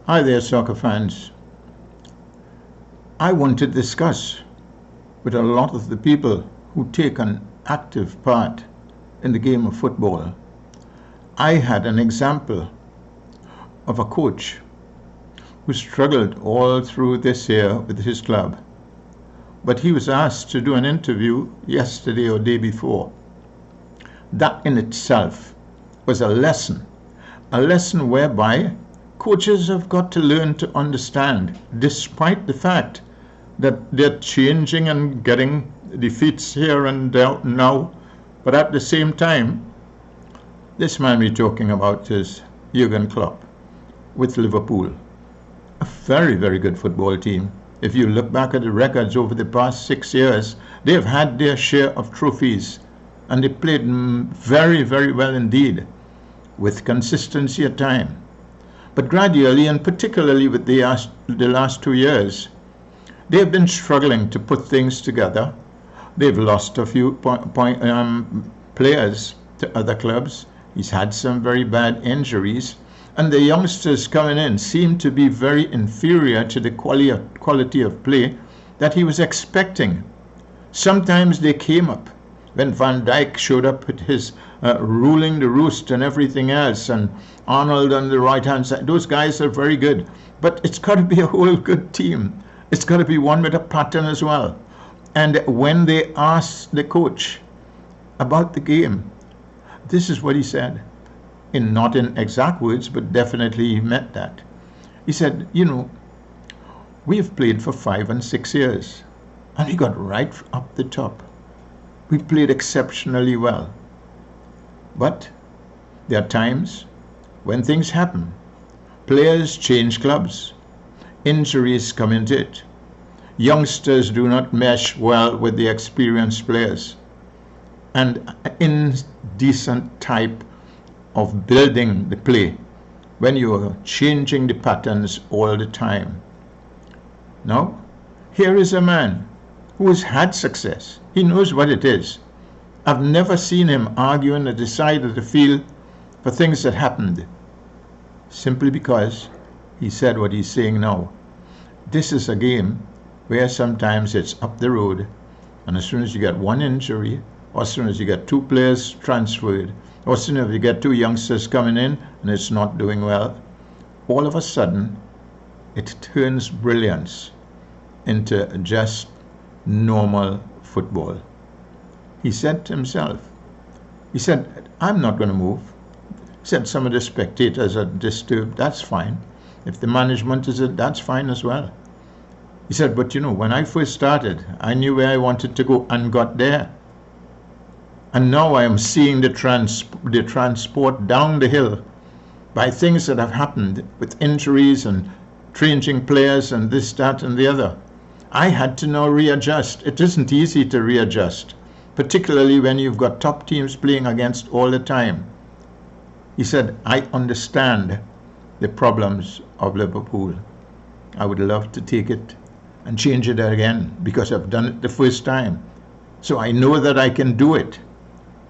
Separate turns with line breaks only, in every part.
Hi there, soccer fans. I want to discuss with a lot of the people who take an active part in the game of football. I had an example of a coach who struggled all through this year with his club, but he was asked to do an interview yesterday or day before. That in itself was a lesson whereby coaches have got to learn to understand, despite the fact that they're changing and getting defeats here and there now. But at the same time, this man we're talking about is Jurgen Klopp with Liverpool. A very, very good football team. If you look back at the records over the past 6 years, they've had their share of trophies, and they played very, very well indeed, with consistency at time. But gradually, and particularly with the last 2 years, they've been struggling to put things together. They've lost a few players to other clubs. He's had some very bad injuries. And the youngsters coming in seem to be very inferior to the quality of play that he was expecting. Sometimes they came up when Van Dijk showed up with his ruling the roost and everything else, and Arnold on the right-hand side. Those guys are very good, but it's got to be a whole good team. It's got to be one with a pattern as well. And when they asked the coach about the game, this is what he said. Not in exact words, but definitely he meant that. He said, we've played for 5 and 6 years, and we got right up the top. We played exceptionally well. But there are times when things happen. Players change clubs. Injuries come into it. Youngsters do not mesh well with the experienced players. And indecent type of building the play when you are changing the patterns all the time. Now, here is a man who has had success. He knows what it is. I've never seen him arguing at the side of the field for things that happened, simply because he said what he's saying now. This is a game where sometimes it's up the road, and as soon as you get one injury, or as soon as you get 2 players transferred, or as soon as you get 2 youngsters coming in and it's not doing well, all of a sudden it turns brilliance into just normal football. He said to himself, I'm not going to move. He said, some of the spectators are disturbed. That's fine. If the management is it, that's fine as well. He said, but when I first started, I knew where I wanted to go and got there. And now I am seeing the transport down the hill by things that have happened with injuries and changing players and this, that, and the other. I had to now readjust. It isn't easy to readjust, particularly when you've got top teams playing against all the time. He said, I understand the problems of Liverpool. I would love to take it and change it again because I've done it the first time. So I know that I can do it,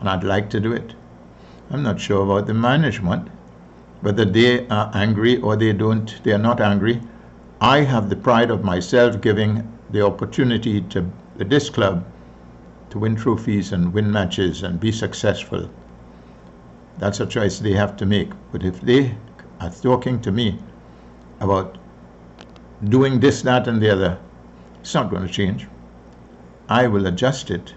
and I'd like to do it. I'm not sure about the management, whether they are angry or they are not angry. I have the pride of myself giving the opportunity to this club to win trophies and win matches and be successful. That's a choice they have to make. But if they are talking to me about doing this, that, and the other, it's not going to change. I will adjust it.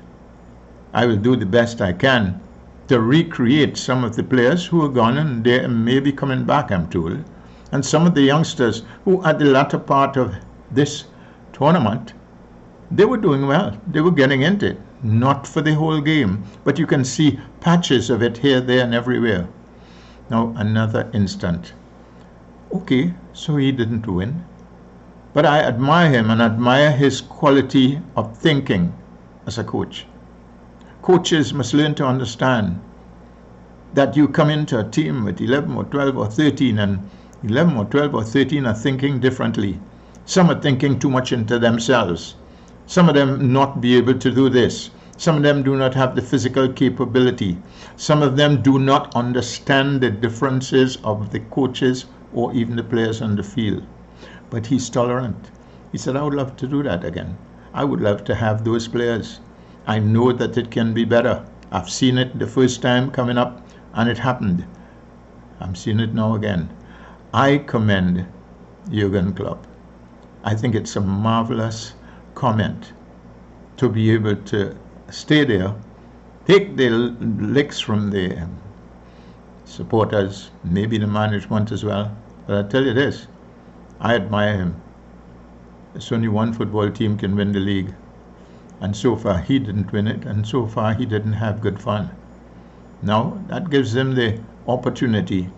I will do the best I can to recreate some of the players who are gone, and they may be coming back, I'm told. And some of the youngsters who at the latter part of this tournament, they were doing well. They were getting into it. Not for the whole game, but you can see patches of it here, there, and everywhere. Now, another instant. Okay, so he didn't win. But I admire him and admire his quality of thinking as a coach. Coaches must learn to understand that you come into a team with 11 or 12 or 13, and 11 or 12 or 13 are thinking differently. Some are thinking too much into themselves. Some of them not be able to do this. Some of them do not have the physical capability. Some of them do not understand the differences of the coaches or even the players on the field. But he's tolerant. He said, I would love to do that again. I would love to have those players. I know that it can be better. I've seen it the first time coming up, and it happened. I'm seeing it now again. I commend Jurgen Klopp. I think it's a marvelous comment to be able to stay there, take the licks from the supporters, maybe the management as well. But I tell you this, I admire him. It's only one football team can win the league. And so far he didn't win it, and so far he didn't have good fun. Now that gives him the opportunity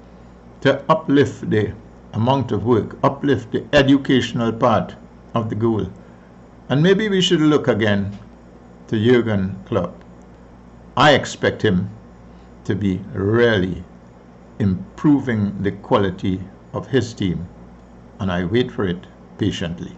to uplift the amount of work, uplift the educational part of the goal. And maybe we should look again to Jurgen Klopp. I expect him to be really improving the quality of his team, and I wait for it patiently.